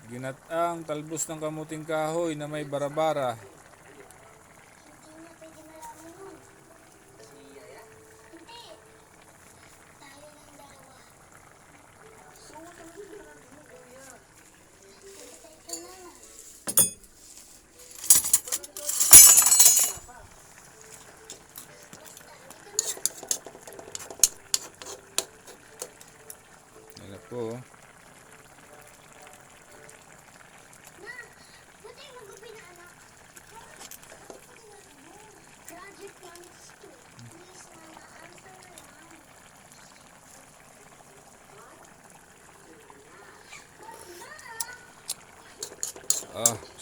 Ginataang talbos ng kamuting kahoy na may barabara. Yan po.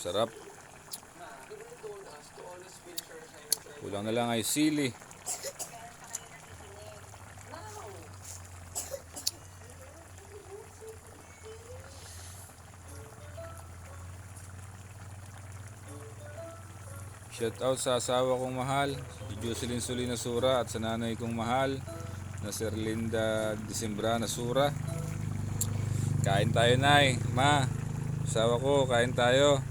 Sarap. Kulang na lang ay sili. Shout out sa asawa kong mahal, si Jocelyn Solina Sura, at sa nanay kong mahal na si Erlinda Decembrana Sura. Kain tayo, Nay. Ma, asawa ko, kain tayo.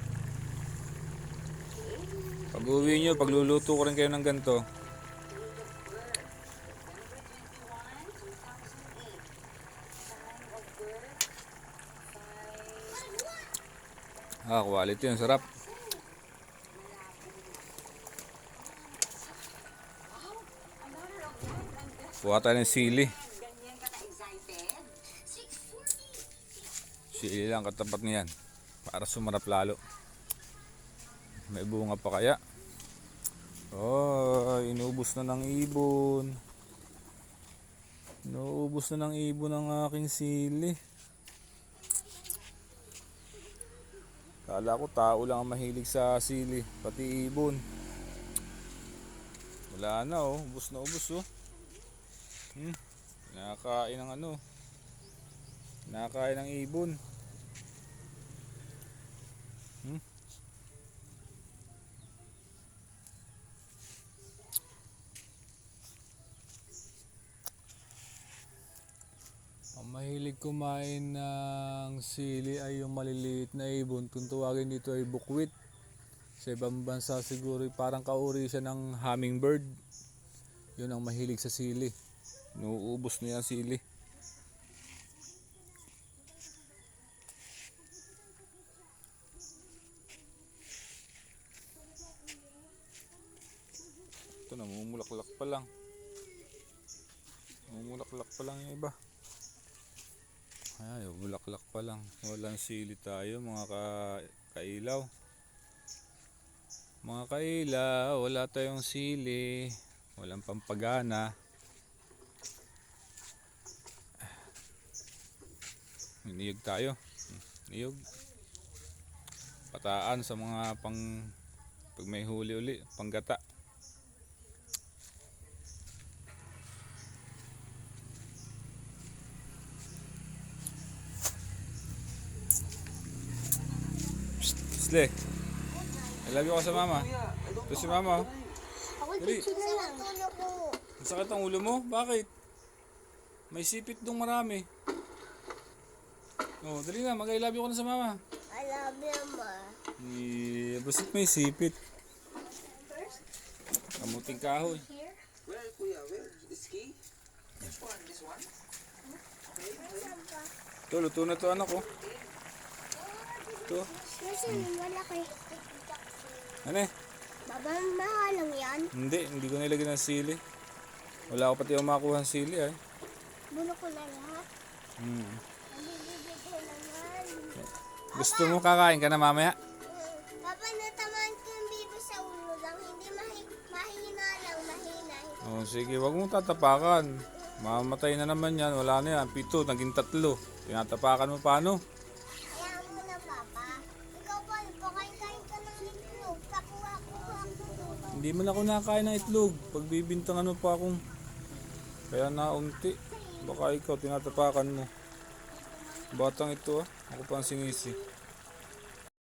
Pag uwi nyo, pagluluto ko rin kayo ng ganito. Quality yun, sarap. Kuha tayo ng sili. Sili lang katapat niyan para sumarap lalo. May bunga pa kaya? Inubos na ng ibon. Inuubos na ng ibon ang aking sili. Kala ko tao lang ang mahilig sa sili, pati ibon. Wala na, ubos na ubos. Nakakain ng nakakain ng ibon. Ang mahilig kumain ng sili ay yung maliliit na ibon. Kung tawagin dito ay bukwit. Sa ibang bansa siguro parang kauri siya ng hummingbird. Yun ang mahilig sa sili. Nuubos niya ang sili. Ito, namumulaklak pa lang. Namumulaklak pa lang yung iba. Ay, bulaklak pa lang. Walang sili tayo, mga kailaw. Mga kailaw, wala tayong sili. Walang pampagana. Niyog tayo. Niyog. Pataan sa mga pag may huli uli, panggata. Sle, I love you ka sa mama. Ito si mama. Dali. Ang sakit ang ulo mo? Bakit? May sipit dong marami. Dali na, mag-I love you ka na sa mama. I love you, ma. Basit may sipit. Kamuting kahoy. Where, kuya? Where? This key? This one? This one? Okay. Ito, luto na ito, anak ko. Ito. Wala kay. Ano eh? Babang lang yan. Hindi ko nilagyan ng sili. Wala ko pati makuha ng sili ay. Bulo ko na lahat. Gusto mo kakain ka na mamaya? Papa, natamaan ko yung bibo sa ulo lang. Hindi mahina lang, mahina. Sige, wag mong tatapakan. Mamatay na naman yan. Wala na yan. 7, naging 3. Tinatapakan mo paano? Kaya mo na, Papa. Ikaw pa, pakain-kain ka ng itlog. Pakuha-kuha ko. Hindi man ako nakain ng itlog. Pagbibintang pa akong kaya naunti. Baka ikaw tinatapakan mo. Batang ito Ako pa ang sinisi.